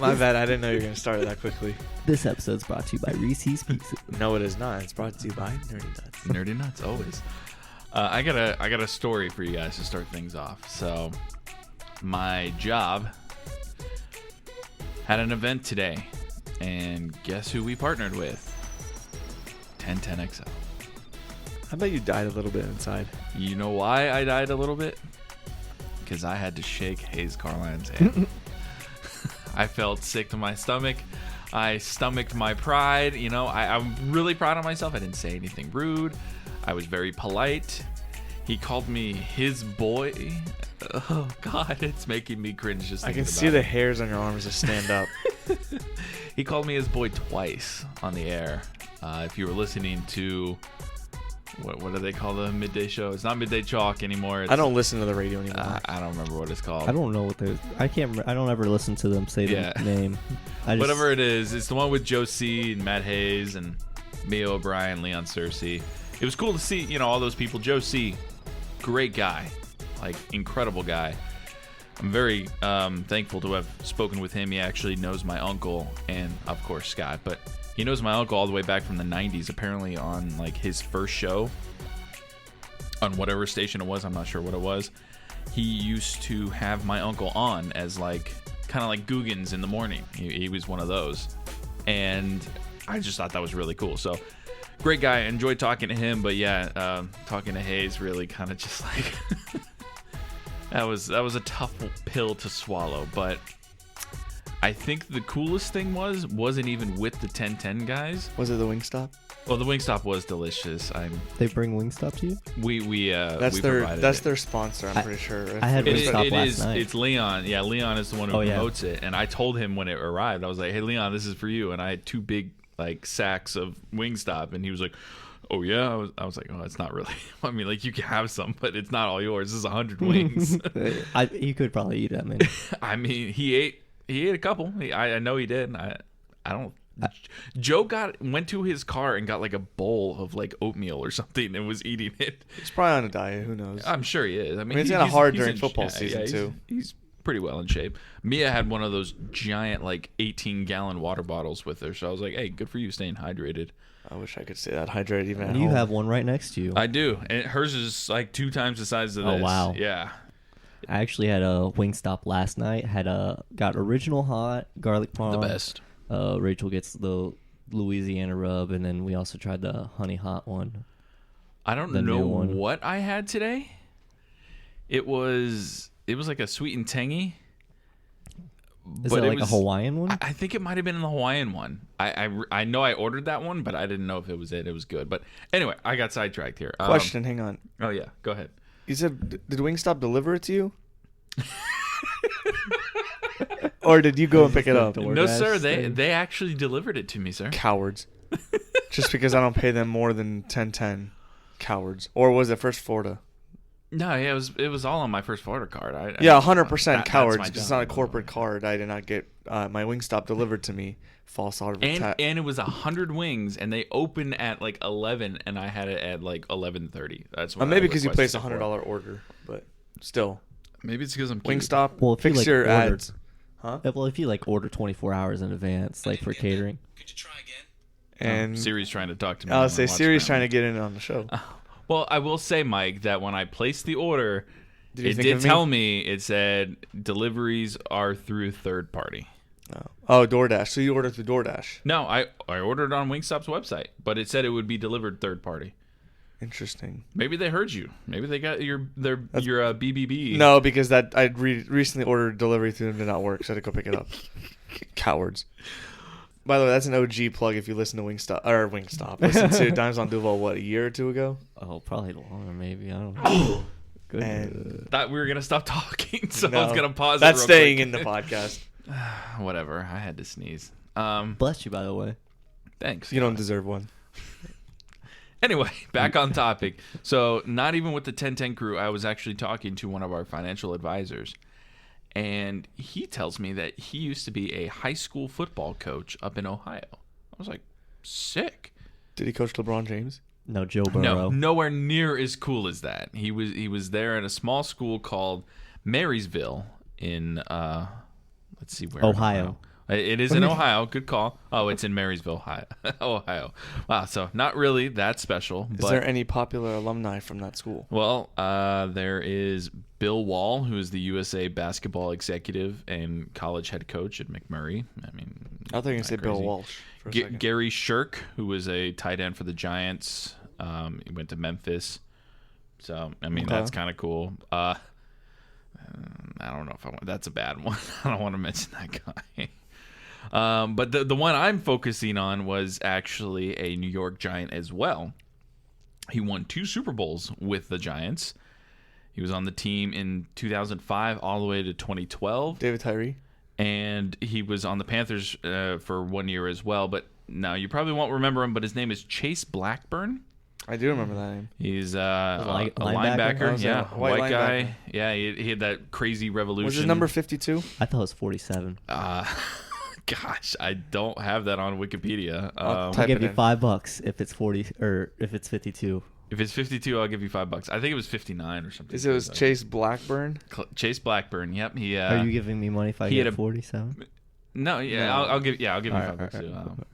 My bad. I didn't know you were going to start it that quickly. This episode's brought to you by Reese's Pieces. No, it is not. It's brought to you by Nerdy Nuts. Nerdy Nuts, always. I got a story for you guys to start things off. So, my job had an event today, and guess who we partnered with? 1010XL. I bet you died a little bit inside. You know why I died a little bit? Because I had to shake Hayes Carline's hand. I felt sick to my stomach. I stomached my pride. You know, I'm really proud of myself. I didn't say anything rude. I was very polite. He called me his boy. Oh, God, it's making me cringe just thinking I can see the hairs on your arms just stand up. He called me his boy twice on the air. If you were listening to... What do they call the midday show? It's not Midday Chalk anymore. I don't listen to the radio anymore. I don't remember what it's called. I don't know what they. I don't ever listen to them say the name. Whatever it is, it's the one with Joe C. and Matt Hayes and Mia O'Brien, Leon Searcy. It was cool to see, you know, all those people. Joe C. Great guy, like incredible guy. I'm very thankful to have spoken with him. He actually knows my uncle and of course Scott, but. He knows my uncle all the way back from the 90s, apparently on like his first show on whatever station it was. I'm not sure what it was. He used to have my uncle on as like kind of like Googans in the morning. He was one of those. And I just thought that was really cool. So great guy. I enjoyed talking to him. But yeah, talking to Hayes really kind of just like that was a tough pill to swallow. But I think the coolest thing wasn't even with the 1010 guys. Was it the Wingstop? Well, the Wingstop was delicious. They bring Wingstop to you? That's their sponsor. I'm pretty sure. I had Wingstop last night. It's Leon. Yeah, Leon is the one who promotes it. And I told him when it arrived, I was like, "Hey, Leon, this is for you." And I had 2 big like sacks of Wingstop, and he was like, "Oh yeah." I was like, "Oh, it's not really. I mean, like you can have some, but it's not all yours. This is 100 wings." He could probably eat that many. I mean, he ate a couple. I know he did. I don't. Joe went to his car and got like a bowl of like oatmeal or something and was eating it. He's probably on a diet. Who knows? I'm sure he is. I mean, he's kind of hard during football season too. He's pretty well in shape. Mia had one of those giant like 18-gallon water bottles with her, so I was like, "Hey, good for you staying hydrated." I wish I could stay that hydrated even at home. You have one right next to you. I do, and hers is like 2 times the size of this. Oh wow! Yeah. I actually had a Wingstop last night. Got original hot garlic parm. The best. Rachel gets the Louisiana rub, and then we also tried the honey hot one. I don't know what I had today. It was like a sweet and tangy. Is it like a Hawaiian one? I think it might have been the Hawaiian one. I know I ordered that one, but I didn't know if it was it. It was good. But anyway, I got sidetracked here. Question, hang on. Oh yeah, go ahead. You said, did Wingstop deliver it to you? Or did you go and pick it up? No, sir. They actually delivered it to me, sir. Cowards. Just because I don't pay them more than 1010. Cowards. Or was it First Florida? No, yeah, it was all on my First Florida card. 100% cowards. It's not a corporate card. I did not get my Wingstop delivered to me. False advertisement. And it was 100 wings, and they open at like 11, and I had it at like 11:30. That's what. Maybe because you placed a $100 order, but still. Maybe it's because I'm cute. Wingstop. Well, fix your ads. Huh? Well, if you like order 24 hours in advance, like for catering. Could you try again? And Siri's trying to talk to me. I'll say Siri's trying to get in on the show. Well, I will say, Mike, that when I placed the order, it did tell me, it said deliveries are through third party. Oh, DoorDash. So you ordered through DoorDash? No, I ordered on Wingstop's website, but it said it would be delivered third party. Interesting. Maybe they heard you. Maybe they got your BBB. No, because that I recently ordered delivery through them, did not work, so I had to go pick it up. Cowards. By the way, that's an OG plug if you listen to Wingstop. Listen to Dimes on Duval, a year or 2 ago? Oh, probably longer, maybe. I don't know. Good. Thought we were going to stop talking, so I was going to pause That's staying in the podcast. Whatever. I had to sneeze. Bless you, by the way. Thanks. You don't deserve one. Anyway, back on topic. So, not even with the 1010 crew, I was actually talking to one of our financial advisors. And he tells me that he used to be a high school football coach up in Ohio. I was like, sick. Did he coach LeBron James? No, Joe Burrow. No, nowhere near as cool as that. He was there at a small school called Marysville in let's see where. Ohio. It is in Ohio. Good call. Oh, it's in Marysville, Ohio. Wow, so not really that special. Is there any popular alumni from that school? Well, there is Bill Wall, who is the USA basketball executive and college head coach at McMurray. I mean, I thought you were going to say Bill Walsh for a second. Gary Shirk, who was a tight end for the Giants. He went to Memphis. So, I mean, that's kind of cool. I don't know if I want. That's a bad one. I don't want to mention that guy. But the one I'm focusing on was actually a New York Giant as well. He won 2 Super Bowls with the Giants. He was on the team in 2005 all the way to 2012. David Tyree. And he was on the Panthers for 1 year as well. But now you probably won't remember him, but his name is Chase Blackburn. I do remember that name. He's a linebacker. Yeah, white guy. linebacker. Yeah, he had that crazy revolution. Was his number 52? I thought it was 47. Gosh, I don't have that on Wikipedia. I'll give you $5 if it's 40 or if it's 52. If it's 52, I'll give you $5. I think it was 59 or something. It was Chase Blackburn? Chase Blackburn. Yep. He. Are you giving me money if I get 47? No. Yeah. No. I'll give you $5 too.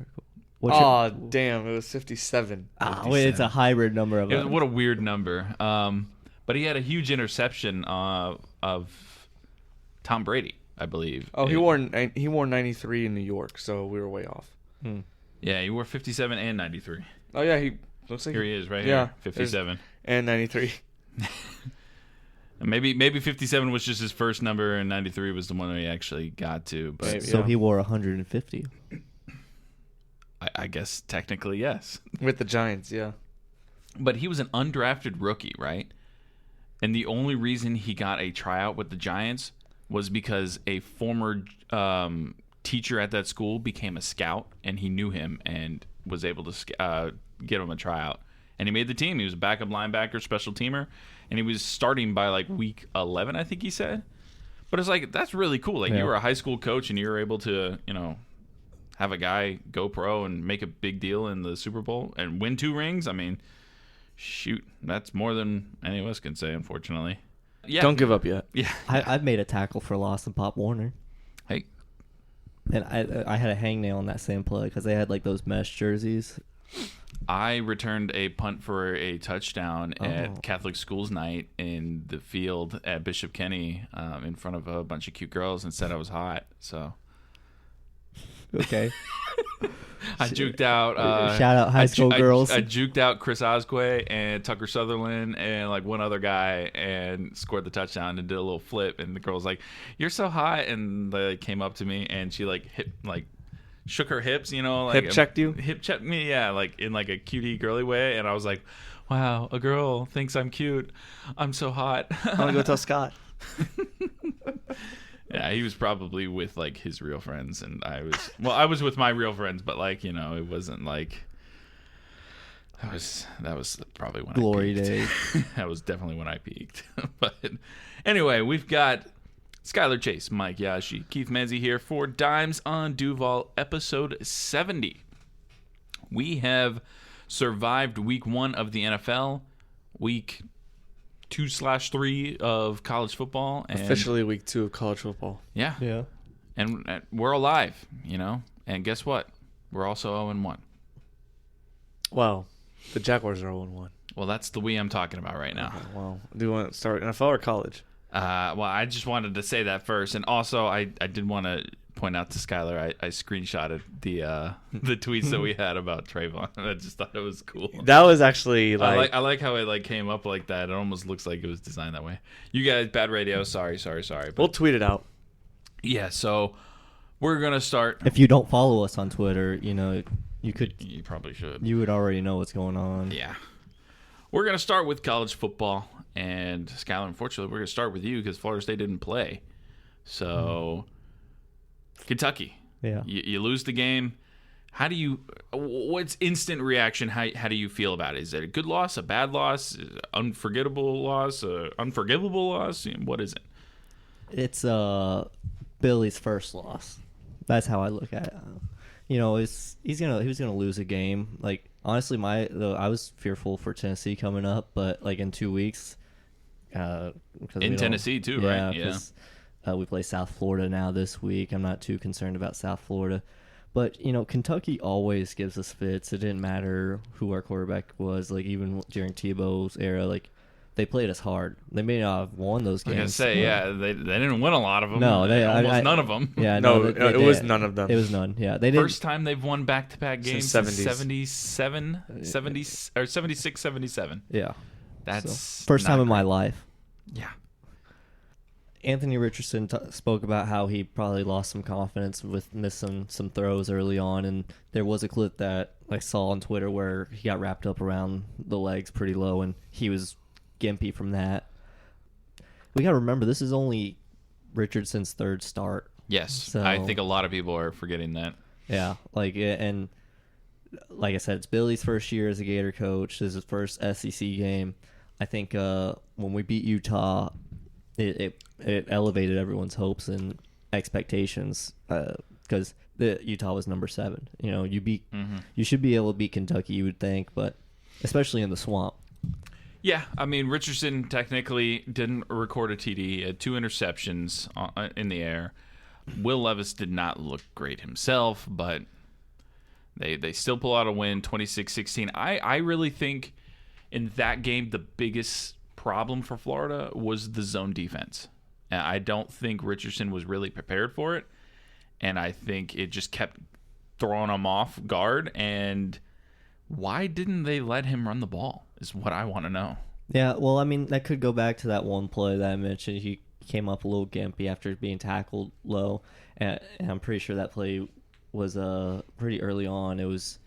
Oh, damn. It was 57. Wait, it's a hybrid number of what a weird number. But he had a huge interception of Tom Brady, I believe. Oh, he wore 93 in New York, so we were way off. Yeah, he wore 57 and 93. Oh, yeah. He looks like here he is right yeah, here, 57. And 93. Maybe 57 was just his first number, and 93 was the one he actually got to. But Maybe, so he wore 150. I guess technically yes. With the Giants, yeah. But he was an undrafted rookie, right? And the only reason he got a tryout with the Giants was because a former teacher at that school became a scout, and he knew him and was able to get him a tryout. And he made the team. He was a backup linebacker, special teamer, and he was starting by like week 11, I think he said. But it's like, that's really cool. Like, you were a high school coach, and you were able to, have a guy go pro and make a big deal in the Super Bowl and win 2 rings. I mean, shoot, that's more than any of us can say, unfortunately. Yeah. Don't give up yet. Yeah. I've made a tackle for loss in Pop Warner. Hey. And I had a hangnail on that same play because they had like those mesh jerseys. I returned a punt for a touchdown at Catholic Schools Night in the field at Bishop Kenny in front of a bunch of cute girls and said I was hot. So... Okay. I juked out. Shout out high school girls. I juked out Chris Osquay and Tucker Sutherland and like one other guy and scored the touchdown and did a little flip. And the girl's like, "You're so hot!" And they came up to me and she shook her hips, like hip checked you. Hip checked me, yeah, like in like a cutie girly way. And I was like, "Wow, a girl thinks I'm cute. I'm so hot." I'm gonna go tell Scott. Yeah, he was probably with like his real friends, and I was with my real friends, but like it wasn't like that was probably when glory I peaked. days. That was definitely when I peaked. But anyway, we've got Skyler Chase, Mike Yashi, Keith Menzie here for Dimes on Duval, episode 70. We have survived week 1 of the NFL, week 2/3 of college football, and officially week 2 of college football. Yeah. And we're alive, And guess what? We're also 0-1. Well, the Jaguars are 0-1. Well, that's the we I'm talking about right now. Okay, well, do you want to start NFL or college? Well, I just wanted to say that first, and also I did want to point out to Skyler, I screenshotted the tweets that we had about Trayvon. I just thought it was cool. That was actually like I like how it like came up like that. It almost looks like it was designed that way. You guys, bad radio. Sorry. But, we'll tweet it out. Yeah, so we're gonna start. If you don't follow us on Twitter, you probably should. You would already know what's going on. Yeah. We're gonna start with college football, and Skyler, unfortunately, we're gonna start with you because Florida State didn't play. So. Kentucky. Yeah. You lose the game. What's instant reaction? How do you feel about it? Is it a good loss, a bad loss, unforgettable loss, unforgivable loss? What is it? It's Billy's first loss. That's how I look at it. He was gonna lose a game. Like honestly, I was fearful for Tennessee coming up, but like in 2 weeks, in Tennessee too, right? Yeah. We play South Florida now this week. I'm not too concerned about South Florida. But, Kentucky always gives us fits. It didn't matter who our quarterback was. Like, even during Tebow's era, like, they played us hard. They may not have won those games. I was going to say, yeah, they didn't win a lot of them. No, almost none of them. Yeah, no, it was none of them. It was none, yeah. They didn't. First time they've won back-to-back games since 77, 76, 77. Yeah. That's first time in great. my life. Yeah. Anthony Richardson spoke about how he probably lost some confidence with missing some throws early on, and there was a clip that I saw on Twitter where he got wrapped up around the legs pretty low, and he was gimpy from that. We got to remember, this is only Richardson's third start. Yes, so, I think a lot of people are forgetting that. Yeah, and like I said, it's Billy's first year as a Gator coach. This is his first SEC game. I think when we beat Utah, it elevated everyone's hopes and expectations because Utah was number 7. You should be able to beat Kentucky, you would think, but especially in the swamp. Yeah, I mean, Richardson technically didn't record a TD. He had 2 interceptions in the air. Will Levis did not look great himself, but they still pull out a win, 26-16. I really think in that game the biggest problem for Florida was the zone defense. And I don't think Richardson was really prepared for it, and I think it just kept throwing him off guard. And why didn't they let him run the ball is what I want to know. Yeah, well, I mean, that could go back to that one play that I mentioned. He came up a little gimpy after being tackled low, and I'm pretty sure that play was pretty early on. It was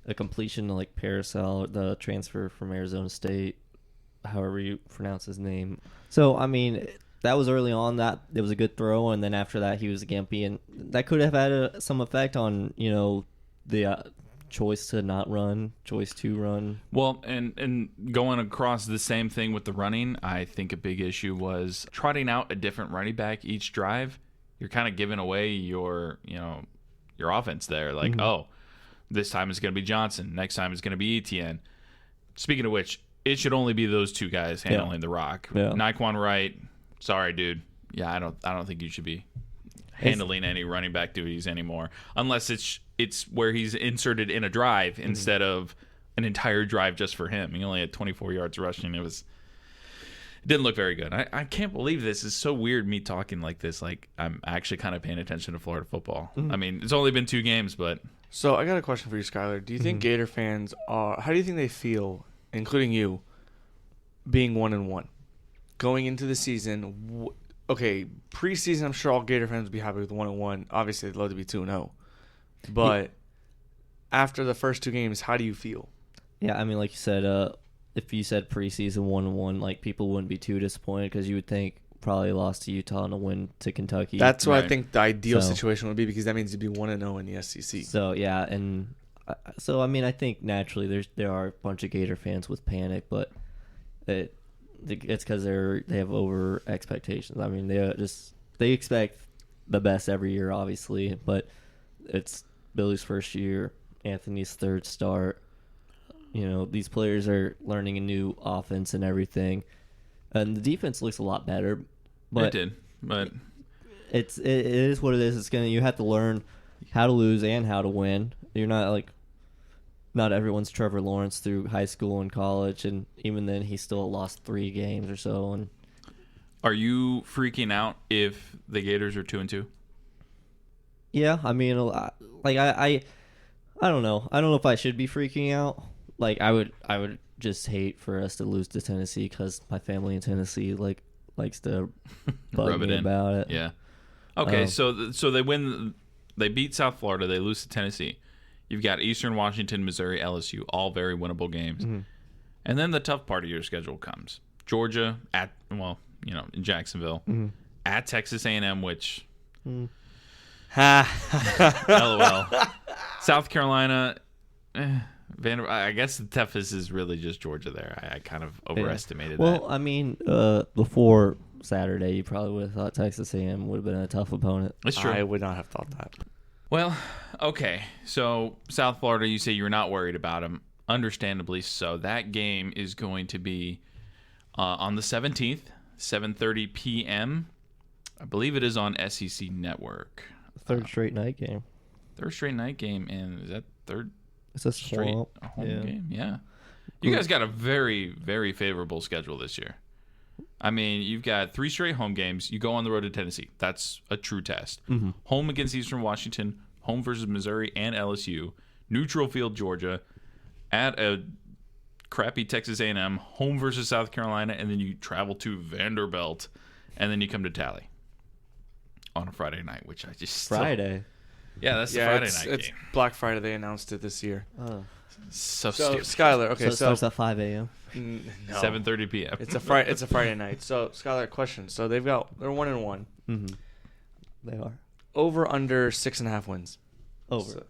a completion to like Parasol, the transfer from Arizona State, however you pronounce his name. So, I mean, that was early on. That it was a good throw, and then after that, he was gimpy, and that could have had some effect on the choice to not run, choice to run. Well, and going across the same thing with the running, I think a big issue was trotting out a different running back each drive. You're kind of giving away your offense there. Like, oh, this time it's going to be Johnson. Next time it's going to be Etienne. Speaking of which, it should only be those 2 guys handling the rock. Yeah. Naquan Wright, sorry, dude. Yeah, I don't think you should be handling any running back duties anymore, unless it's where he's inserted in a drive instead of an entire drive just for him. He only had 24 yards rushing. It didn't look very good. I can't believe this is so weird, me talking like this. Like, I'm actually kind of paying attention to Florida football. I mean, it's only been 2 games, but... So I got a question for you, Skyler. Do you think Gator fans how do you think they feel, including you, being 1-1? Going into the season, okay, preseason, I'm sure all Gator fans would be happy with 1-1. Obviously, they'd love to be 2-0. But after the first 2 games, how do you feel? Yeah, I mean, like you said, if you said preseason 1-1, like, people wouldn't be too disappointed because you would think probably lost to Utah and a win to Kentucky. That's what I think the ideal situation would be, because that means you'd be 1-0 in the SEC. So, yeah, and so, I mean, I think naturally there are a bunch of Gator fans with panic, but it's because they have over expectations. I mean, they expect the best every year, obviously, but it's Billy's first year, Anthony's third start. These players are learning a new offense and everything, and the defense looks a lot better. But it did, but it is what it is. You have to learn how to lose and how to win. You're not everyone's Trevor Lawrence through high school and college, and even then he still lost 3 games or so. And are you freaking out if the Gators are 2-2? Yeah, I mean, I don't know. I don't know if I should be freaking out. Like, I would just hate for us to lose to Tennessee because my family in Tennessee likes to bug me about it. Yeah. Okay, so they win. They beat South Florida. They lose to Tennessee. You've got Eastern Washington, Missouri, LSU, all very winnable games. And then the tough part of your schedule comes. Georgia in Jacksonville, at Texas A&M, which LOL. South Carolina, I guess the toughest is really just Georgia there. I kind of overestimated that. Well, I mean, before Saturday, you probably would have thought Texas A&M would have been a tough opponent. That's true. I would not have thought that. Well, okay. So South Florida, you say you're not worried about them. Understandably so. That game is going to be on the 17th, 7:30 p.m. I believe it is on SEC Network. Third straight night game. Third straight night game, and is that third It's a straight swamp. home game? Yeah. You guys got a very, very favorable schedule this year. I mean, you've got 3 straight home games. You go on the road to Tennessee. That's a true test. Mm-hmm. Home against Eastern Washington, home versus Missouri and LSU, neutral field Georgia, at a crappy Texas A&M, home versus South Carolina, and then you travel to Vanderbilt, and then you come to Tally on a Friday night, which I just Friday. Yeah, that's the Friday night it's game. Black Friday. They announced it this year. Oh. So So stupid. Skyler, okay, So it starts at 5 a.m. no. 7:30 p.m. It's a Friday night. So Skyler, question. So they're 1-1. Mm-hmm. They are. Over under 6.5 wins. Over. So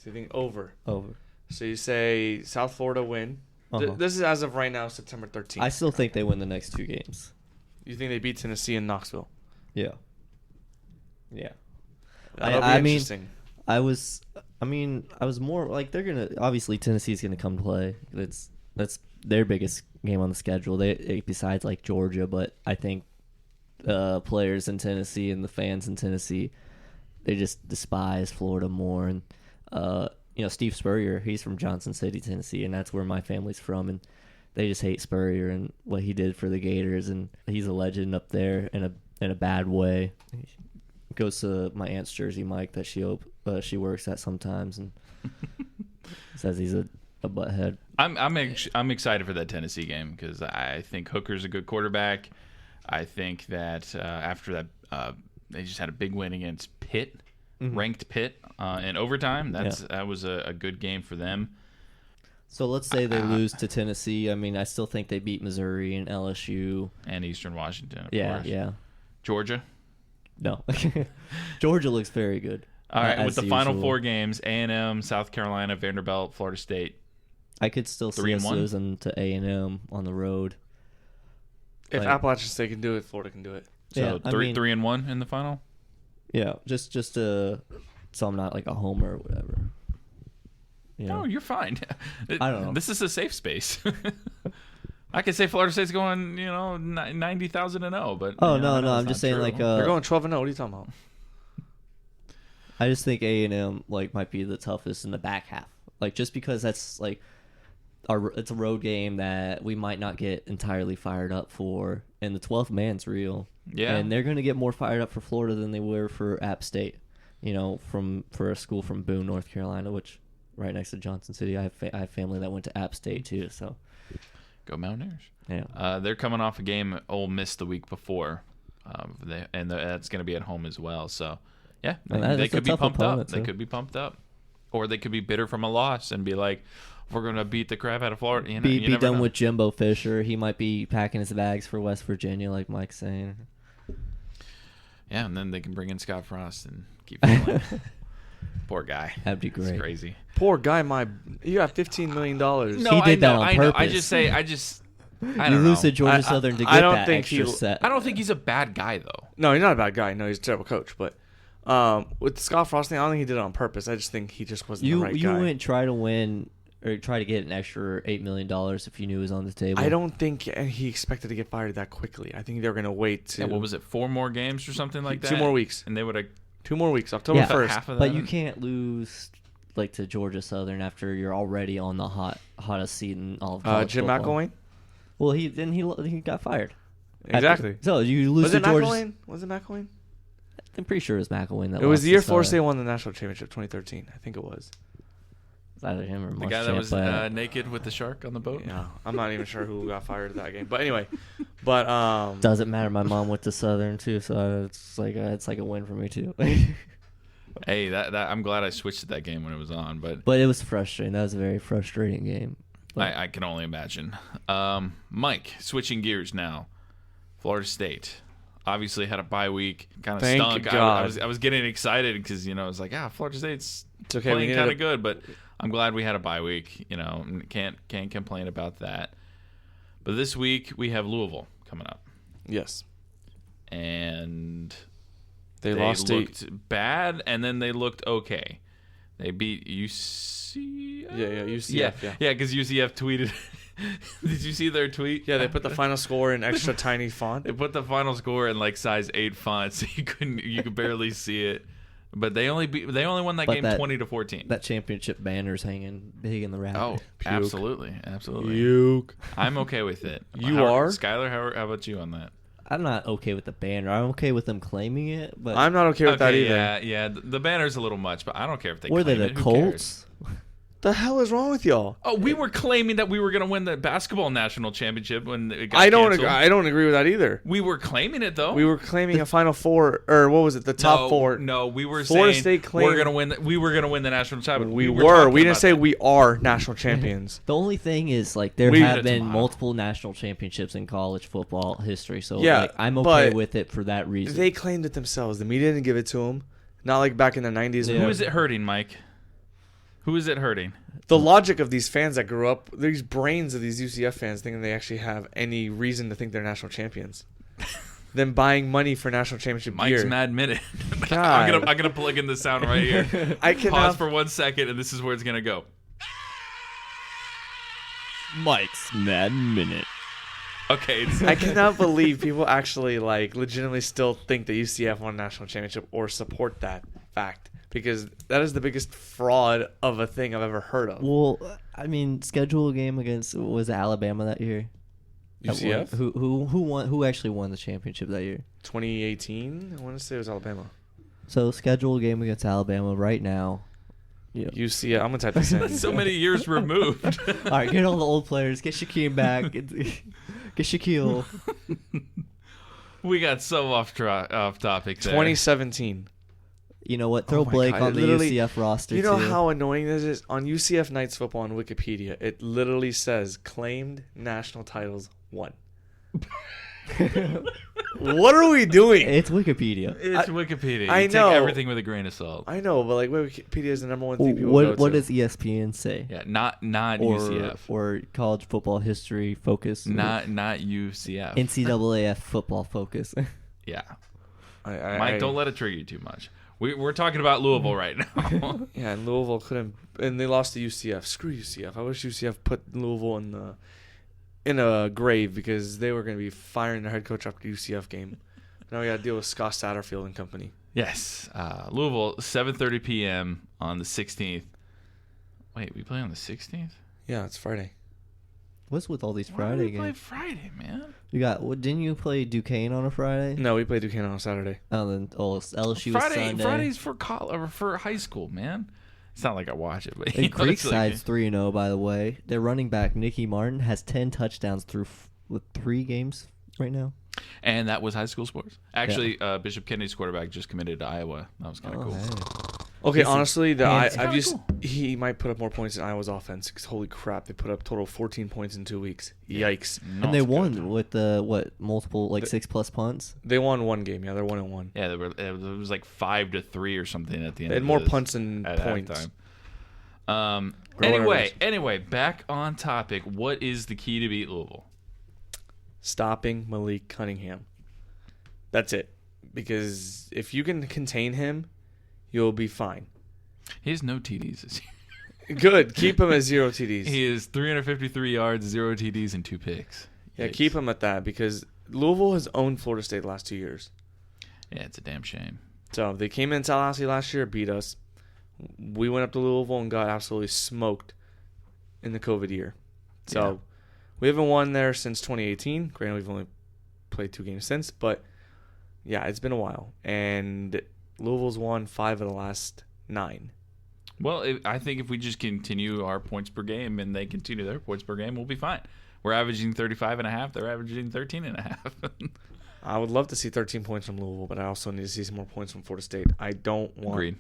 you think over. Over. So you say South Florida win. Uh-huh. This is as of right now, September 13th. I still think they win the next 2 games. You think they beat Tennessee and Knoxville? Yeah. Yeah. That'll be I mean, interesting. I was more like they're gonna obviously Tennessee's gonna come play. That's their biggest game on the schedule. Besides like Georgia, but I think players in Tennessee and the fans in Tennessee, they just despise Florida more. And Steve Spurrier, he's from Johnson City, Tennessee, and that's where my family's from. And they just hate Spurrier and what he did for the Gators. And he's a legend up there in a bad way. He goes to my aunt's Jersey Mike that she works at sometimes and says he's a butthead. I'm excited for that Tennessee game because I think Hooker's a good quarterback. I think that after that they just had a big win against Pitt, ranked Pitt in overtime. That was a good game for them. So let's say they lose to Tennessee. I mean, I still think they beat Missouri and LSU And Eastern Washington, of Yeah, course. yeah. Georgia. No, Georgia looks very good. All right, with as the final usual. 4 games, A&M, South Carolina, Vanderbilt, Florida State. I could still see us 3-1? losing to A&M on the road. If like- Appalachian State can do it, Florida can do it. So Yeah, I mean- 3-1 in the final? Yeah, just so I'm not like a homer or whatever. You know? No, you're fine. I don't know. This is a safe space. I could say Florida State's going, 90,000-0, but Oh I know no, I'm it's just not saying true. like They're going 12-0. What are you talking about? I just think A&M like might be the toughest in the back half. Like just because that's like it's a road game that we might not get entirely fired up for, and the 12th man's real. Yeah. And they're going to get more fired up for Florida than they were for App State. For a school from Boone, North Carolina, which right next to Johnson City. I have family that went to App State too. So Go Mountaineers. yeah. They're coming off a game at Ole Miss the week before, that's going to be at home as well. So, yeah, And they that's a could be tough pumped up. opponent, They too. could be pumped up. Or they could be bitter from a loss and be like, we're going to beat the crap out of Florida. You Be never done know. with Jimbo Fisher. He might be packing his bags for West Virginia, like Mike's saying. Yeah, and then they can bring in Scott Frost and keep going. Poor guy. That'd be It's great. crazy. Poor guy, you got $15 million. No, He did that on I know. I purpose. just say, I don't You know. lose to Georgia I- Southern to I get don't that think extra he- set. I don't think he's a bad guy, though. No, he's not a bad guy. No, he's a terrible coach. But with the Scott Frost thing, I don't think he did it on purpose. I just think he just wasn't the right You guy. wouldn't try to win or try to get an extra $8 million if you knew it was on the table. I don't think he expected to get fired that quickly. I think they were going to wait to Yeah, what was it, 4 more games or something like that? 2 more weeks. And they would have 2 more weeks. October Yeah. 1st. half of that. But you can't lose like to Georgia Southern after you're already on the hottest seat in all of college Jim football. McElwain? Well, he got fired. Exactly. So you lose Was to it Georgia. McElwain? Was it McElwain? I'm pretty sure it was McElwain that It was lost the year to Florida State Southern. won the national championship, 2013. I think it was. It's either him or the guy that was Muschamp, naked with the shark on the boat? Yeah, I'm not even sure who got fired that game. But anyway, doesn't matter. My mom went to Southern too, so it's like a win for me too. Hey, that I'm glad I switched to that game when it was on, but But it was frustrating. That was a very frustrating game. But I can only imagine. Mike, switching gears now. Florida State obviously had a bye week. Kind of Thank stunk. God. I was getting excited because I was like, Florida State's It's okay. We playing needed kind a- of good, but I'm glad we had a bye week. Can't complain about that. But this week we have Louisville coming up, Yes. and They lost looked bad, and then they looked okay. They beat UCF. Yeah, UCF. Yeah. Yeah, because UCF tweeted Did you see their tweet? Yeah, they put the final score in extra tiny font. They put the final score in like size 8 font, so you could barely see it. But they only won that game 20-14. That championship banner's hanging big in the rack. Oh, Puke. absolutely. Puke. I'm okay with it. You are? Skyler, how about you on that? I'm not okay with the banner. I'm okay with them claiming it, but I'm not okay with that either. Yeah. The banner's a little much, but I don't care if they were they claim the it. Who Colts? cares? The hell is wrong with y'all? Oh, we were claiming that we were going to win the basketball national championship when it got I don't agree with that either. We were claiming it though. We were claiming a Final Four, or what was it? The top four. No, we were Florida saying State claimed, we're going to win. We were going to win the national championship. We talking didn't about say that. we are national champions. The only thing is, like, there We- have been Tomorrow. multiple national championships in college football history, so Yeah, like, I'm okay but with it for that reason. They claimed it themselves. The media didn't give it to them. Not like back in the 90s. Yeah. Who is it hurting, Mike? Who is it hurting? The logic of these fans that grew up, these brains of these UCF fans thinking they actually have any reason to think they're national champions. Them buying money for national championship Mike's gear. mad minute. God. I'm gonna plug in the sound right here. I Pause cannot. for 1 second, and this is where it's gonna go. Mike's Mad Minute. Okay. I cannot believe people actually like legitimately still think that UCF won a national championship or support that fact, because that is the biggest fraud of a thing I've ever heard of. Well, I mean, schedule a game against, was it Alabama that year? UCF? Who won? Who actually won the championship that year? 2018? I want to say it was Alabama. So schedule a game against Alabama right now. Yeah. UCF. I'm gonna type this in. so many years removed. All right, get all the old players. Get Shaquille back. Get Shaquille. We got so off topic there. 2017. You know what? Throw Oh my Blake God, on it the literally- UCF roster. You know too. how annoying this is? On UCF Knights football on Wikipedia, it literally says claimed national titles won. What are we doing? It's Wikipedia. It's Wikipedia. You I take know. everything with a grain of salt. I know, but like Wikipedia is the number one thing people go What to. does ESPN say? Yeah, not Or UCF. or college football history focus? Not UCF. NCAAF football focus. Yeah. I Mike, don't let it trigger you too much. We're talking about Louisville right now. Yeah, and Louisville couldn't, and they lost to UCF. Screw UCF. I wish UCF put Louisville in a grave, because they were going to be firing their head coach after the UCF game. Now we got to deal with Scott Satterfield and company. Yes. Louisville, 7:30 p.m. on the 16th. Wait, we play on the 16th? Yeah, it's Friday. What's with all these Why Friday do we play games? Friday, man? You got what? Didn't you play Duquesne on a Friday? No, we played Duquesne on Saturday. LSU was Sunday. Friday's for high school, man. It's not like I watch it, but And you know, it's like- Creekside's 3-0, by the way. Their running back Nicky Martin has 10 touchdowns through with 3 games right now. And that was high school sports. Actually, Bishop Kennedy's quarterback just committed to Iowa. That was kind of cool. Hey. Okay, honestly, it's I've kinda just cool. he might put up more points than Iowa's offense. Because holy crap, they put up total 14 points in 2 weeks. Yikes! And they Not won good. with multiple 6+ punts. They won one game. Yeah, they're 1-1. Yeah, it was like 5-3 or something at the end. They had of more this- punts than at points. halftime. whatever. Anyway, back on topic. What is the key to beat Louisville? Stopping Malik Cunningham. That's it. Because if you can contain him, you'll be fine. He has no TDs this year. Good. Keep him at 0 TDs. He is 353 yards, 0 TDs, and 2 picks. Yeah, Yikes. keep him at that, because Louisville has owned Florida State the last 2 years. Yeah, it's a damn shame. So they came in Tallahassee last year, beat us. We went up to Louisville and got absolutely smoked in the COVID year. So we haven't won there since 2018. Granted, we've only played 2 games since, but yeah, it's been a while. And Louisville's won 5 of the last 9. Well, I think if we just continue our points per game and they continue their points per game, we'll be fine. We're averaging 35.5. They're averaging 13.5. I would love to see 13 points from Louisville, but I also need to see some more points from Florida State. I don't want. Agreed.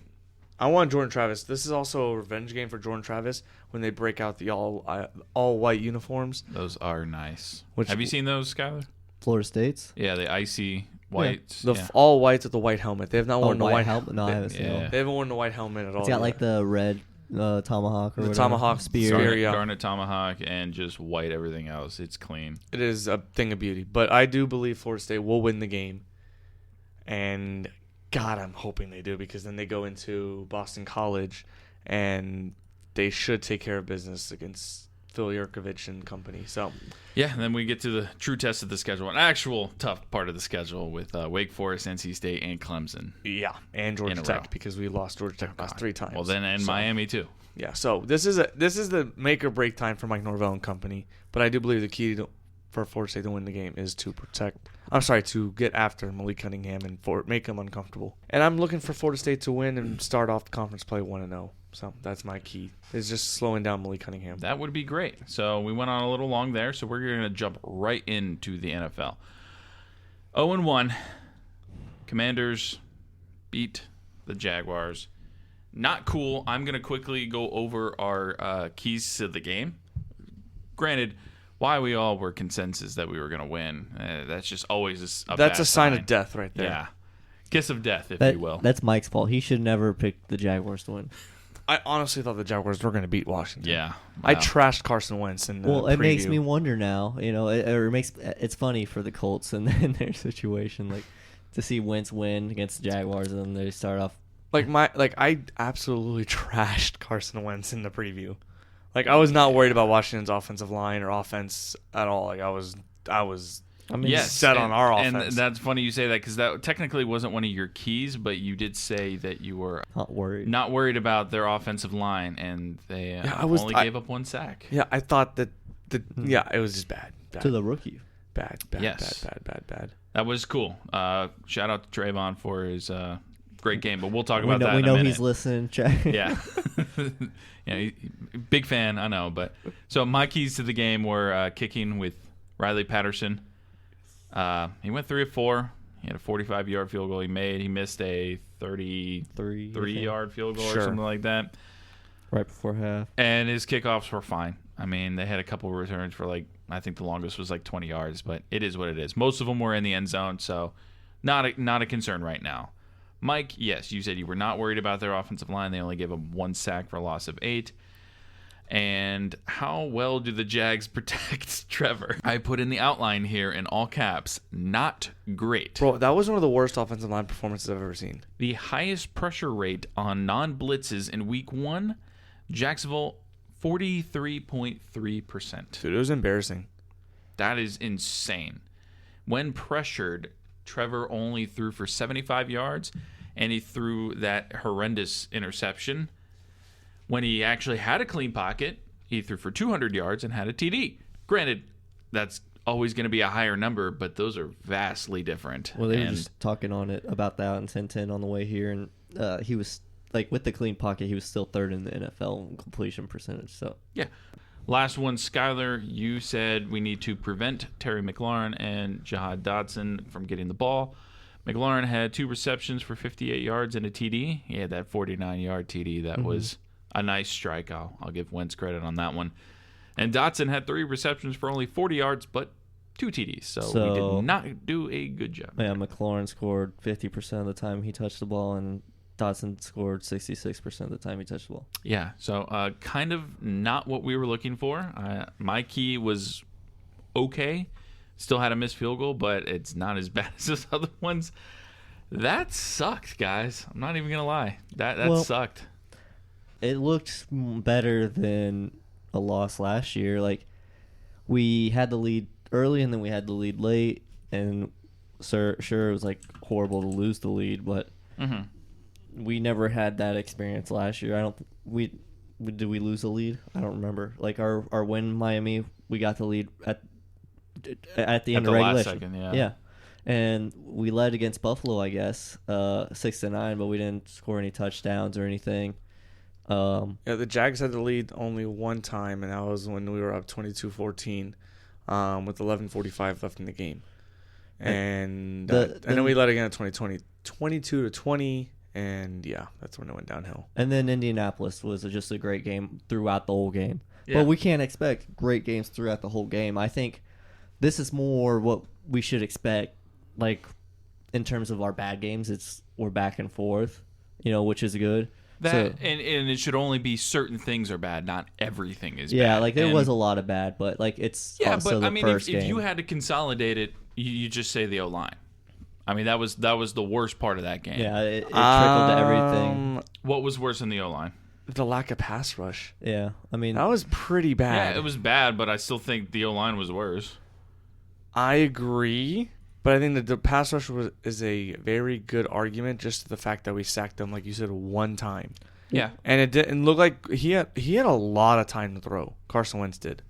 I want Jordan Travis. This is also a revenge game for Jordan Travis when they break out the all white uniforms. Those are nice. Which- Have you seen those, Skyler? Florida State's? Yeah, the icy whites. The Yeah. all whites with the white helmet. They have not worn the white helmet? No, I haven't seen Yeah. it. They haven't worn the white helmet at all. It's got like yet. the red tomahawk or The whatever. tomahawk spear. spear. Garnet, yeah. garnet tomahawk and just white everything else. It's clean. It is a thing of beauty. But I do believe Florida State will win the game. And God, I'm hoping they do, because then they go into Boston College and they should take care of business against Phil Yurkovich and company. So yeah, and then we get to the true test of the schedule, an actual tough part of the schedule with Wake Forest, NC State, and Clemson. yeah, and Georgia In a row. Tech because we lost Georgia Tech last 3 times. Well, then and So, Miami too. Yeah, so this is the make or break time for Mike Norvell and company. But I do believe the key for Florida State to win the game is to to get after Malik Cunningham and make him uncomfortable. And I'm looking for Florida State to win and start off the conference play 1-0. So that's my key, is just slowing down Malik Cunningham. That would be great. So we went on a little long there, so we're going to jump right into the NFL. 0-1. Commanders beat the Jaguars. Not cool. I'm going to quickly go over our keys to the game. Granted, why we all were consensus that we were going to win. That's just always a That's bad a sign sign. of death right there. Yeah. Kiss of death, if you will. That's Mike's fault. He should never pick the Jaguars to win. I honestly thought the Jaguars were going to beat Washington. Yeah. I Wow. trashed Carson Wentz in the Well, it makes preview. me wonder now. It's funny for the Colts and in their situation, like to see Wentz win against the Jaguars, and then they start off. I absolutely trashed Carson Wentz in the preview. Like, I was not worried about Washington's offensive line or offense at all. Like, I was Yes, set on our and offense. that's funny you say that because that technically wasn't one of your keys, but you did say that you were Not worried. not worried about their offensive line, and they only gave up 1 sack. Yeah, I thought that it was just bad. To the rookie. Bad. Yes. Bad. That was cool. Shout out to Trayvon for his great game, but we'll talk about that We in a know minute. he's listening. Yeah. Big fan, I know. But so my keys to the game were kicking with Riley Patterson. He went 3 of 4. He had a 45-yard field goal he made. He missed a 33-yard field goal or something like that. Right before half. And his kickoffs were fine. I mean, they had a couple of returns for I think the longest was 20 yards, but it is what it is. Most of them were in the end zone, so not a concern right now. Mike, yes, you said you were not worried about their offensive line. They only gave up 1 sack for a loss of 8. And how well do the Jags protect Trevor? I put in the outline here in all caps, not great. Bro, that was one of the worst offensive line performances I've ever seen. The highest pressure rate on non-blitzes in week 1, Jacksonville, 43.3%. Dude, it was embarrassing. That is insane. When pressured, Trevor only threw for 75 yards, and he threw that horrendous interception. When he actually had a clean pocket, he threw for 200 yards and had a TD. Granted, that's always going to be a higher number, but those are vastly different. Well, they were just talking about that on 10-10 on the way here, and he was, with the clean pocket, he was still 3rd in the NFL in completion percentage. So yeah. Last one, Skyler, you said we need to prevent Terry McLaurin and Jahad Dotson from getting the ball. McLaurin had 2 receptions for 58 yards and a TD. He had that 49-yard TD. That was a nice strike. I'll give Wentz credit on that one. And Dotson had 3 receptions for only 40 yards, but 2 TDs. So we did not do a good job. Yeah, McLaurin scored 50% of the time he touched the ball, and Dotson scored 66% of the time he touched the ball. Yeah, so kind of not what we were looking for. My key was okay. Still had a missed field goal, but it's not as bad as those other ones. That sucked, guys. I'm not even going to lie. That sucked. It looked better than a loss last year. We had the lead early, and then we had the lead late, and sure, it was horrible to lose the lead, but we never had that experience last year. Did we lose the lead? I don't remember. Our win in Miami, we got the lead at the end of regulation. Last second, yeah. Yeah. And we led against Buffalo, I guess, 6-9, but we didn't score any touchdowns or anything. Yeah, the Jags had the lead only one time, and that was when we were up 22-14 with 11:45 left in the game. And then we led again at 2020, 22-20, and yeah, that's when it went downhill. And then Indianapolis was just a great game throughout the whole game. Yeah. But we can't expect great games throughout the whole game. I think this is more what we should expect, in terms of our bad games. We're back and forth, which is good. And it should only be certain things are bad, not everything is bad. Yeah, there was a lot of bad, but it's also the first game. If you had to consolidate it, you just say the O-line. I mean, that was the worst part of that game. Yeah, it trickled to everything. What was worse than the O-line? the lack of pass rush. Yeah, I mean, That was pretty bad. Yeah, it was bad, but I still think the O-line was worse. I agree, but I think that the pass rush is a very good argument just to the fact that we sacked them, like you said, one time. Yeah. And it didn't look like he had a lot of time to throw. Carson Wentz did.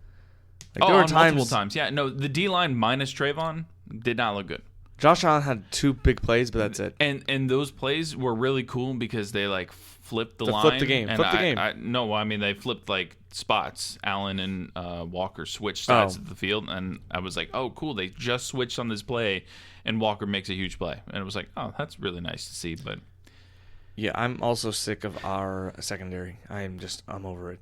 Like, there were multiple times. Yeah, no, the D-line minus Trayvon did not look good. Josh Allen had 2 big plays, but that's it. And those plays were really cool because they like flipped the line. Flipped the game. And Flipped the game. No, I mean they flipped like spots. Allen and Walker switched sides Oh. of the field, and I was like, oh, cool. They just switched on this play, and Walker makes a huge play, and it was like, oh, that's really nice to see. But Yeah, I'm also sick of our secondary. I'm over it.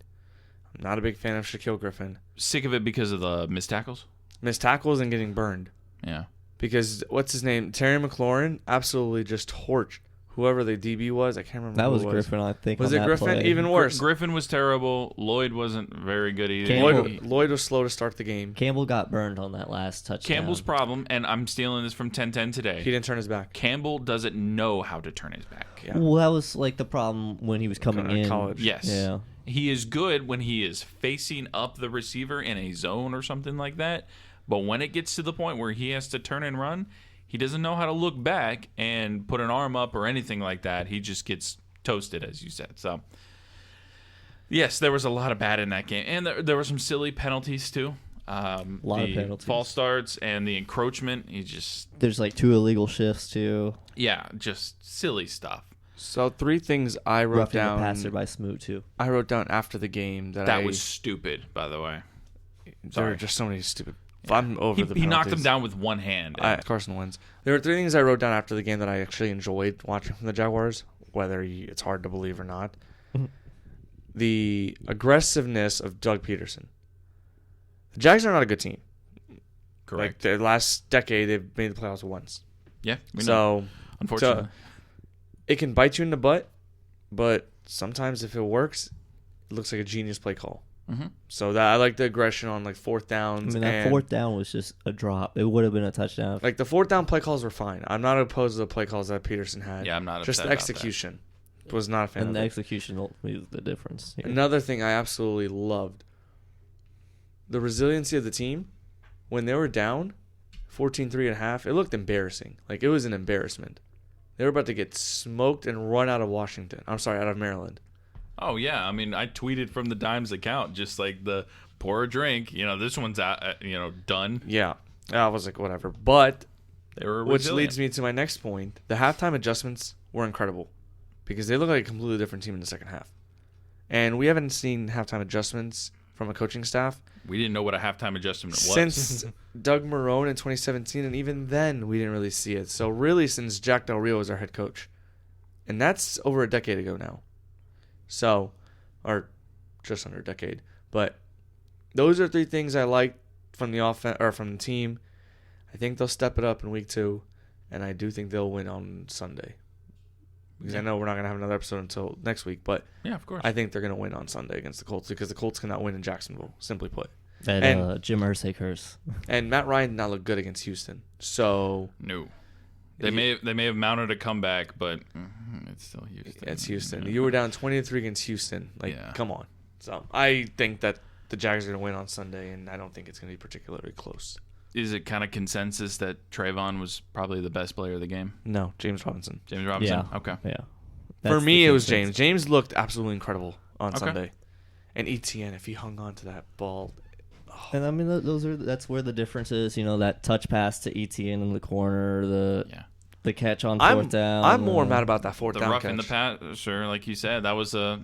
I'm not a big fan of Shaquille Griffin. sick of it because of the missed tackles. Missed tackles and getting burned. Yeah. Because, what's his name? Terry McLaurin absolutely just torched whoever the DB was. I can't remember that who was it was. Griffin, I think. Was on it that Griffin? play. Even worse. Griffin was terrible. Lloyd wasn't very good either. Lloyd was slow to start the game. Campbell got burned on that last touchdown. Campbell's problem, and I'm stealing this from 1010 today. He didn't turn his back. Campbell doesn't know how to turn his back. Yeah. Well, that was like the problem when he was coming in College. Yes. Yeah. He is good when he is facing up the receiver in a zone or something like that. But when it gets to the point where he has to turn and run, he doesn't know how to look back and put an arm up or anything like that. He just gets toasted, as you said. So, yes, there was a lot of bad in that game. And there were some silly penalties, too. A lot of penalties. False starts and the encroachment. There's like 2 illegal shifts too. Yeah, just silly stuff. So 3 things I wrote Roughing down. the passer by Smoot too. I wrote down after the game That was stupid, by the way. There were just so many stupid. I'm over the penalties. He knocked him down with one hand. Carson Wentz. There were 3 things I wrote down after the game that I actually enjoyed watching from the Jaguars, whether it's hard to believe or not. The aggressiveness of Doug Peterson. The Jags are not a good team. Correct. Like the last decade, they've made the playoffs once. Yeah, we know. Unfortunately. It can bite you in the butt, but sometimes if it works, it looks like a genius play call. Mm-hmm. So that I like the aggression on like 4th downs. I mean, that 4th down was just a drop. It would have been a touchdown. Like the 4th down play calls were fine. I'm not opposed to the play calls that Peterson had. Yeah, I'm not just upset the about execution. Was not a fan and of the it. execution ultimately was the difference. Here. Another thing I absolutely loved, the resiliency of the team. When they were down 14-3 at half, it looked embarrassing. Like it was an embarrassment. They were about to get smoked and run out of out of Maryland. Oh, yeah. I mean, I tweeted from the Dimes account, just like the pour a drink. This one's out, done. Yeah. I was like, whatever. But, They were which resilient. leads me to my next point. The halftime adjustments were incredible because they look like a completely different team in the second half. And we haven't seen halftime adjustments from a coaching staff We didn't know what a halftime adjustment was. since Doug Marrone in 2017, and even then we didn't really see it. So really since Jack Del Rio was our head coach. And that's over a decade ago now. So, or just under a decade. But those are 3 things I liked from the offense or from the team. I think they'll step it up in week 2, and I do think they'll win on Sunday. Because I know we're not going to have another episode until next week, but Yeah, of course. I think they're going to win on Sunday against the Colts because the Colts cannot win in Jacksonville, simply put. That Jim Irsay curse. And Matt Ryan did not look good against Houston. So No. They may have mounted a comeback, but it's still Houston. it's Houston. You were down 20-3 against Houston. Yeah. Come on. So I think that the Jags are going to win on Sunday, and I don't think it's going to be particularly close. Is it kind of consensus that Trayvon was probably the best player of the game? No, James Robinson. James Robinson? Yeah. Okay. Yeah. For That's me, the it was consensus. James. James looked absolutely incredible on Okay. Sunday. And ETN, if he hung on to that ball. And I mean, that's where the difference is. That touch pass to ETN in the corner, the catch on 4th down. I'm more mad about that 4th The down rough catch. in the passer, like you said, that was a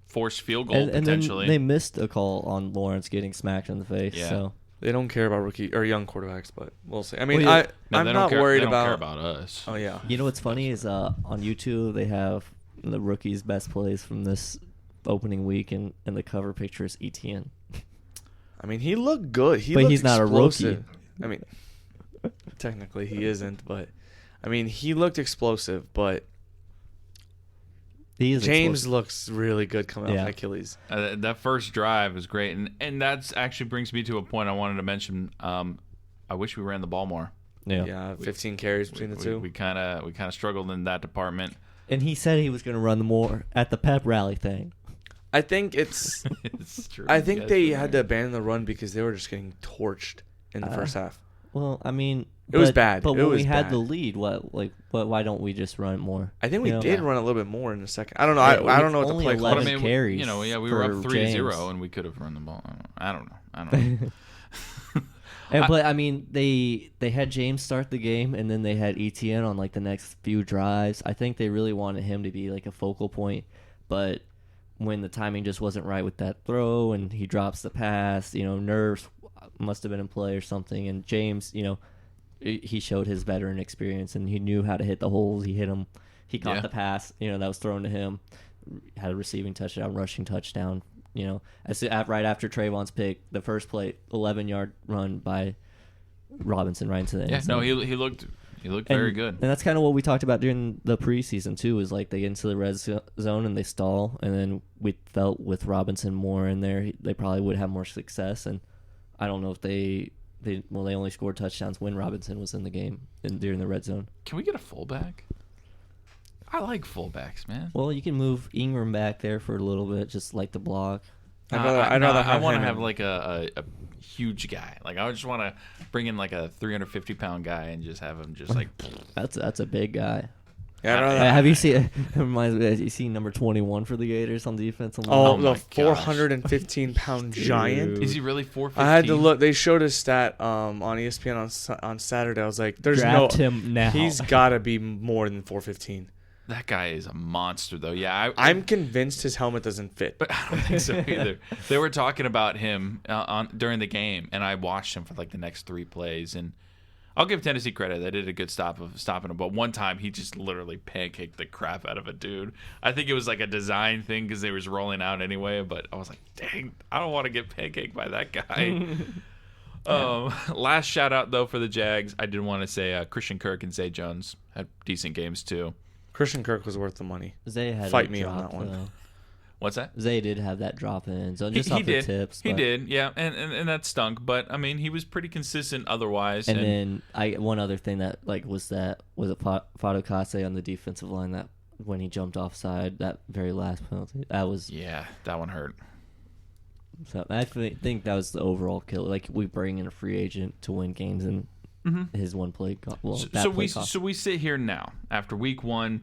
forced field goal and potentially. then they missed a call on Lawrence getting smacked in the face. Yeah. So They don't care about rookie or young quarterbacks, but we'll see. I mean, Well, yeah. No, I'm they not don't care, worried they don't about. care about us. Oh yeah. you know what's funny is on YouTube they have the rookies' best plays from this opening week, and the cover picture is ETN. I mean, he looked good. But looked he's not a rookie. explosive. I mean, technically he isn't, but I mean, he looked explosive. But He is James explosive. looks really good coming Yeah. off Achilles. That first drive was great, and that's actually brings me to a point I wanted to mention. I wish we ran the ball more. Yeah. Yeah, 15 carries between the two. We kind of struggled in that department. And he said he was going to run more at the pep rally thing. I think it's. It's true. I think Yes, they you're had right. to abandon the run because they were just getting torched in the first half. Well, I mean, It was bad. But It when was we had bad. the lead, why don't we just run it more? I think we You know? did run a little bit more in the second. I don't know. Yeah, I don't know what the only play But, call. 11 I mean, carries you know, we were up for 3-0 James. and we could have run the ball. I don't know. But I mean, they had James start the game, and then they had ETN on like the next few drives. I think they really wanted him to be like a focal point, but when the timing just wasn't right with that throw, and he drops the pass, nerves must have been in play or something. And James, he showed his veteran experience, and he knew how to hit the holes. He hit them. He caught Yeah. the pass, that was thrown to him. Had a receiving touchdown, rushing touchdown. Right after Trayvon's pick, the first play, 11-yard run by Robinson right into the end Yeah, zone. no, he looked very good. And that's kind of what we talked about during the preseason too. Is like they get into the red zone and they stall, and then we felt with Robinson more in there, they probably would have more success. And I don't know if they only scored touchdowns when Robinson was in the game during the red zone. Can we get a fullback? I like fullbacks, man. Well, you can move Ingram back there for a little bit, just like the block. I'd rather I have want to him have in. like a huge guy. Like I just want to bring in like a 350-pound guy and just have him just like. That's a big guy. Yeah, I'd rather Have you seen? It reminds me. Have you seen number 21 for the Gators on defense? Oh, my the gosh. 415-pound giant. Is he really 415? I had to look. They showed a stat on ESPN on Saturday. I was like, "There's Draft no. him now. He's got to be more than 415." That guy is a monster, though. Yeah, I'm convinced his helmet doesn't fit. But I don't think so either. They were talking about him during the game, and I watched him for like the next 3 plays. And I'll give Tennessee credit; they did a good stop of stopping him. But one time, he just literally pancaked the crap out of a dude. I think it was like a design thing because they was rolling out anyway. But I was like, dang, I don't want to get pancaked by that guy. Last shout out though for the Jags, I did want to say Christian Kirk and Zay Jones had decent games too. Christian Kirk was worth the money. Zay had Fight a me on drop, that one. though. What's that? Zay did have that drop in, so just off he the did. tips. He but- did, yeah, and that stunk. But I mean, he was pretty consistent otherwise. And then one other thing that was it Fadokase on the defensive line that when he jumped offside, that very last penalty, that was. yeah, that one hurt. So I think that was the overall kill. Like we bring in a free agent to win games, and his one play. So we sit here now after week 1.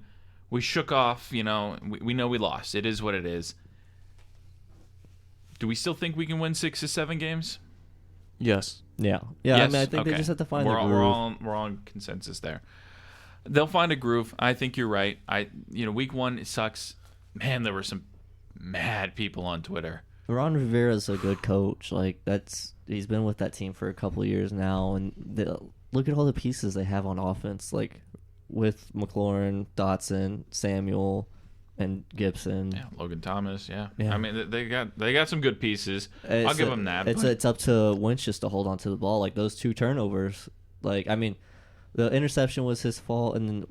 We shook off. We know we lost. It is what it is. Do we still think we can win 6 or 7 games? Yes. Yeah. Yes? I mean, I think they Okay. just have to find we're the all, groove. we're on consensus there. They'll find a groove. I think you're right. Week 1 it sucks. Man, there were some mad people on Twitter. Ron Rivera's a good coach. Like he's been with that team for a couple of years now, and look at all the pieces they have on offense. Like with McLaurin, Dotson, Samuel, and Gibson. Yeah, Logan Thomas. Yeah. Yeah. I mean they got some good pieces. I'll give them that. It's up to Wentz just to hold on to the ball. Like those 2 turnovers. Like I mean, the interception was his fault, and then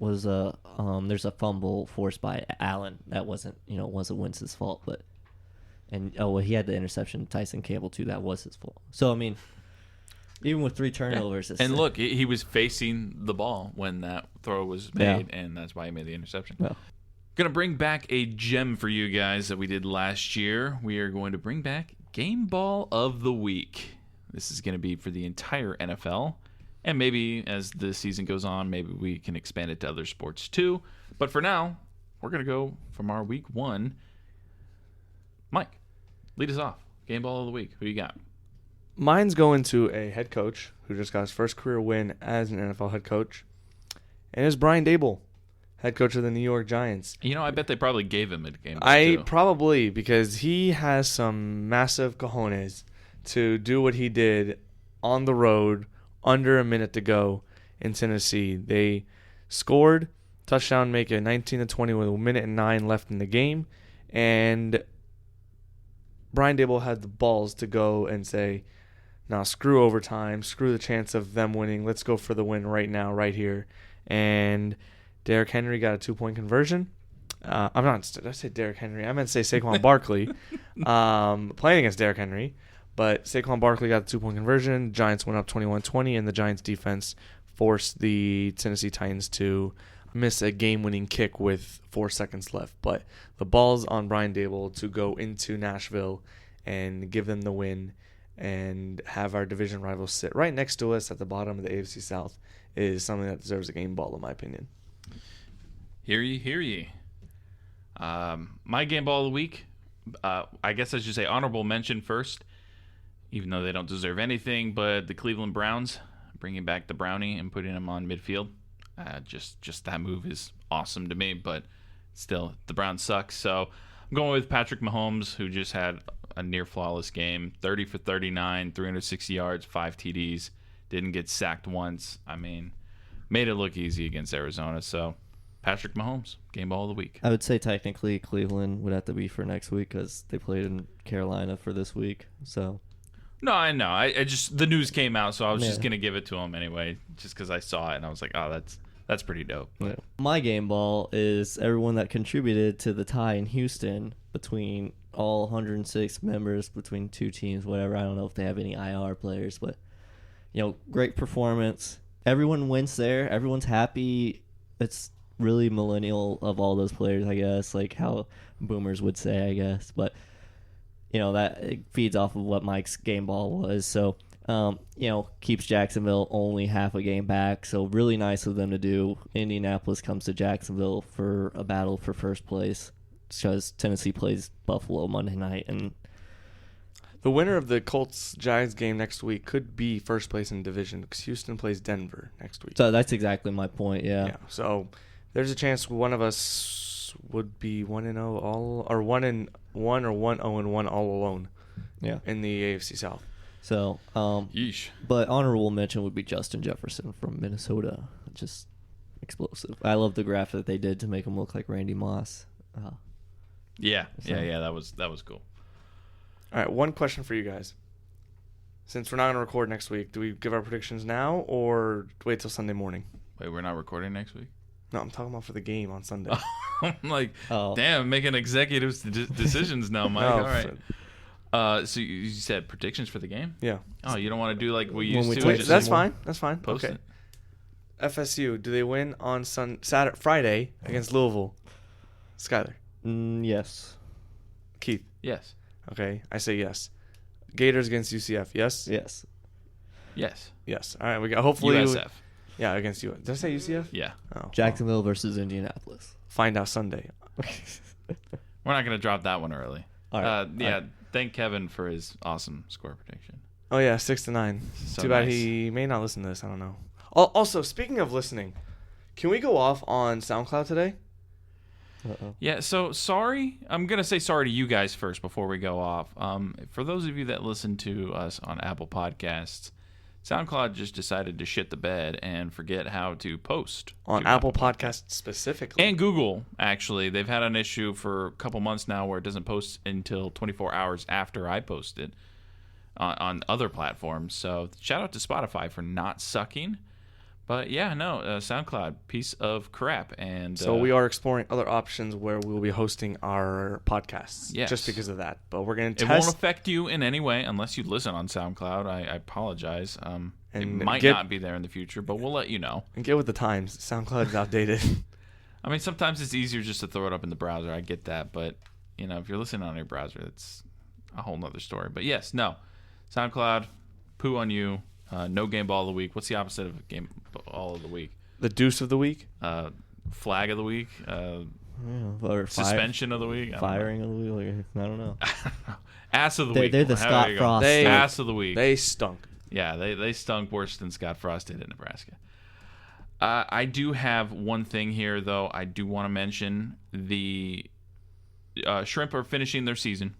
there's a fumble forced by Allen that wasn't Wentz's fault, but. And he had the interception, Tyson Campbell too. That was his fault. So I mean, even with 3 turnovers, it's and look, he was facing the ball when that throw was made, and that's why he made the interception. Well. Gonna bring back a gem for you guys that we did last year. We are going to bring back Game Ball of the Week. This is going to be for the entire NFL, and maybe as the season goes on, maybe we can expand it to other sports too. But for now, we're gonna go from our week 1. Mike, lead us off. Game Ball of the Week. Who you got? Mine's going to a head coach who just got his first career win as an NFL head coach, and it's Brian Daboll, head coach of the New York Giants. I bet they probably gave him a game ball too. Probably, because he has some massive cojones to do what he did on the road under a minute to go in Tennessee. They scored, touchdown, make it 19-20 with 1:09 left in the game, and Brian Daboll had the balls to go and say, "Nah, screw overtime, screw the chance of them winning. Let's go for the win right now, right here." And Derrick Henry got a 2-point conversion. Did I say Derrick Henry? I meant to say Saquon Barkley, playing against Derrick Henry. But Saquon Barkley got the 2-point conversion. Giants went up 21-20, and the Giants defense forced the Tennessee Titans to miss a game-winning kick with 4 seconds left. But the ball's on Brian Dable to go into Nashville and give them the win and have our division rivals sit right next to us at the bottom of the AFC South is something that deserves a game ball, in my opinion. Hear ye, hear ye. My game ball of the week, I guess I should say honorable mention first, even though they don't deserve anything, but the Cleveland Browns, bringing back the Brownie and putting him on midfield. Just that move is awesome to me, but still, the Browns suck. So I'm going with Patrick Mahomes, who just had a near flawless game, 30 for 39, 360 yards, 5 TDs, didn't get sacked once. I mean, made it look easy against Arizona. So Patrick Mahomes, game ball of the week. I would say technically Cleveland would have to be for next week because they played in Carolina for this week. So No, I know. I just the news came out, so I was just gonna give it to him anyway, just because I saw it and I was like, oh, that's pretty dope. yeah. My game ball is everyone that contributed to the tie in Houston between all 106 members between two teams, whatever. I don't know if they have any IR players, but great performance. Everyone wins there. Everyone's happy. It's really millennial of all those players, I guess, like how boomers would say, I guess, but. That it feeds off of what Mike's game ball was. So, keeps Jacksonville only half a game back. So, really nice of them to do. Indianapolis comes to Jacksonville for a battle for first place because Tennessee plays Buffalo Monday night. And the winner of the Colts-Jags game next week could be first place in the division because Houston plays Denver next week. so that's exactly my point, yeah. So, there's a chance one of us would be 1-0 all, or 1-1 or 1-0-1 all alone. Yeah. In the AFC South. So, Yeesh. but honorable mention would be Justin Jefferson from Minnesota. Just explosive. I love the graph that they did to make him look like Randy Moss. Yeah. That was cool. All right, one question for you guys. Since we're not going to record next week, do we give our predictions now or wait till Sunday morning? Wait, we're not recording next week? No, I'm talking about for the game on Sunday. I'm like, Oh. damn, making executive decisions now, Mike. No, All right. So you said predictions for the game? Yeah. Oh, you don't want to do like we When used we to? take and it just That's fine. That's fine. Post Okay. it. FSU, do they win on Friday against Louisville? Skyler. Yes. Keith. Yes. Okay, I say yes. Gators against UCF. Yes. Yes. Yes. Yes. All right, we got hopefully. USF. Yeah, against you. Did I say UCF? Yeah. Oh, Jacksonville versus Indianapolis. find out Sunday. We're not going to drop that one early. All right. Yeah. Thank Kevin for his awesome score prediction. Oh yeah, 6-9. So Too bad nice. he may not listen to this. I don't know. Also, speaking of listening, can we go off on SoundCloud today? Uh-oh. Yeah, so sorry. I'm going to say sorry to you guys first before we go off. For those of you that listen to us on Apple Podcasts, SoundCloud just decided to shit the bed and forget how to post. On to Apple Podcasts specifically. And Google, actually. They've had an issue for a couple months now where it doesn't post until 24 hours after I post it on other platforms. So shout out to Spotify for not sucking. But yeah, no, SoundCloud, piece of crap. And So we are exploring other options where we will be hosting our podcasts. Yes. Just because of that. But we're going to it won't test. affect you in any way unless you listen on SoundCloud. I apologize. It And might get- not be there in the future, but we'll let you know. And get with the times. SoundCloud is outdated. I mean, sometimes it's easier just to throw it up in the browser. I get that. But, if you're listening on your browser, it's a whole nother story. But yes, no. SoundCloud, poo on you. No game ball of the week. What's the opposite of game ball of the week? The deuce of the week. Flag of the week. Or Suspension of the week. I don't know. firing of the week. I don't know. Ass of the They're- week. they're the How Scott you go? Frost. Ass of the week. They stunk. Yeah, they stunk worse than Scott Frost did in Nebraska. I do have one thing here, though. I do want to mention the Shrimp are finishing their season.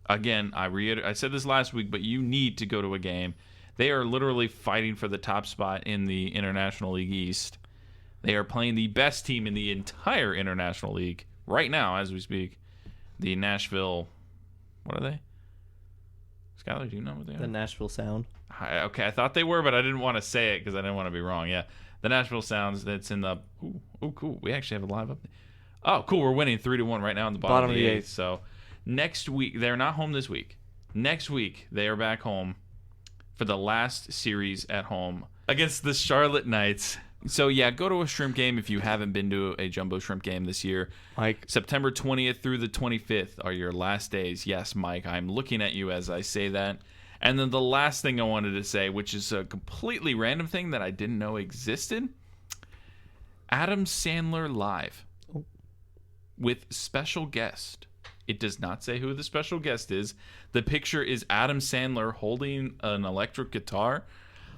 Again, I said this last week, but you need to go to a game. They are literally fighting for the top spot in the International League East. They are playing the best team in the entire International League right now as we speak. The Nashville, what are they? Skyler, do you know what they are? The Nashville Sound. Okay, I thought they were, but I didn't want to say it because I didn't want to be wrong. Yeah, the Nashville Sounds. That's in the. Ooh, cool. We actually have a live update. Oh, cool. We're winning 3-1 right now in the bottom of the eighth. So next week, they're not home this week. Next week, they are back home for the last series at home against the Charlotte Knights. So, yeah, go to a shrimp game if you haven't been to a jumbo shrimp game this year. Mike. September 20th through the 25th are your last days. Yes, Mike, I'm looking at you as I say that. And then the last thing I wanted to say, which is a completely random thing that I didn't know existed, Adam Sandler live with special guest. It does not say who the special guest is. The picture is Adam Sandler holding an electric guitar.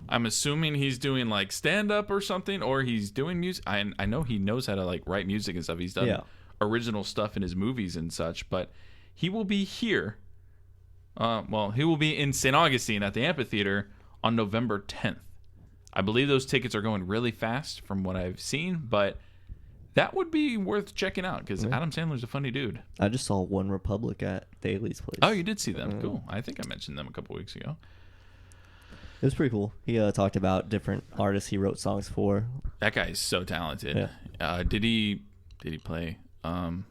I'm assuming he's doing like stand-up or something, or he's doing music. I know he knows how to like write music and stuff. He's done original stuff in his movies and such, but he will be here. He will be in St. Augustine at the amphitheater on November 10th. I believe those tickets are going really fast from what I've seen, but that would be worth checking out because Adam Sandler's a funny dude. I just saw One Republic at Daly's place. Oh, you did see them? Cool. I think I mentioned them a couple weeks ago. It was pretty cool. He talked about different artists he wrote songs for. That guy is so talented. Yeah. Did he play the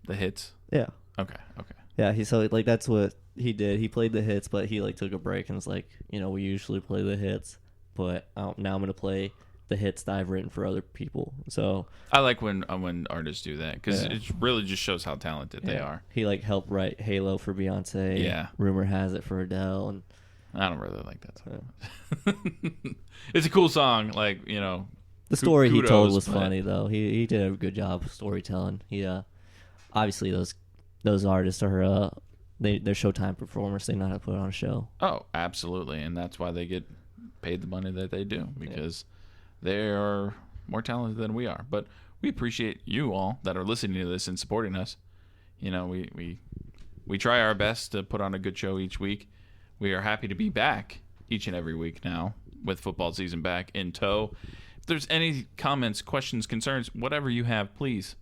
hits? Yeah. Okay. Yeah, that's what he did. He played the hits, but he like took a break and was like, we usually play the hits, but now I'm going to play the hits that I've written for other people. So I like when artists do that because it really just shows how talented they are. He like helped write Halo for Beyonce. Yeah. Rumor Has It for Adele, and I don't really like that song. It's a cool song, like, the story he told was but funny though. He did a good job of storytelling. He obviously those artists are they're Showtime performers. They know how to put on a show. Oh, absolutely, and that's why they get paid the money that they do because they are more talented than we are. But we appreciate you all that are listening to this and supporting us. We try our best to put on a good show each week. We are happy to be back each and every week now with football season back in tow. If there's any comments, questions, concerns, whatever you have, please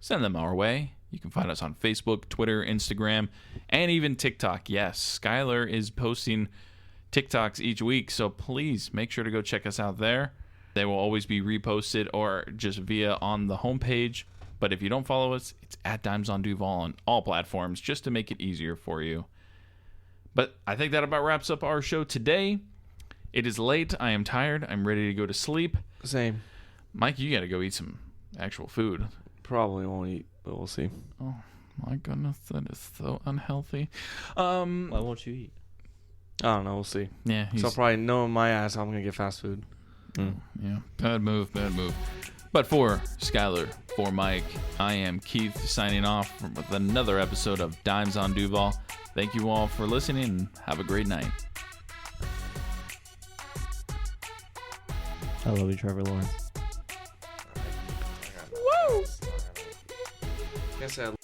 send them our way. You can find us on Facebook, Twitter, Instagram, and even TikTok. Yes, Skyler is posting TikToks each week, so please make sure to go check us out there. They will always be reposted or just via on the homepage. But if you don't follow us, it's at Dimes on Duval on all platforms just to make it easier for you. But I think that about wraps up our show today. It is late. I am tired. I'm ready to go to sleep. Same. Mike, you got to go eat some actual food. Probably won't eat, but we'll see. Oh, my goodness. That is so unhealthy. Why won't you eat? I don't know. We'll see. Yeah. So probably knowing my ass, I'm going to get fast food. Yeah. Bad move. But for Skyler, for Mike, I am Keith signing off with another episode of Dimes on Duval. Thank you all for listening and have a great night. I love you, Trevor Lawrence. Woo! I guess I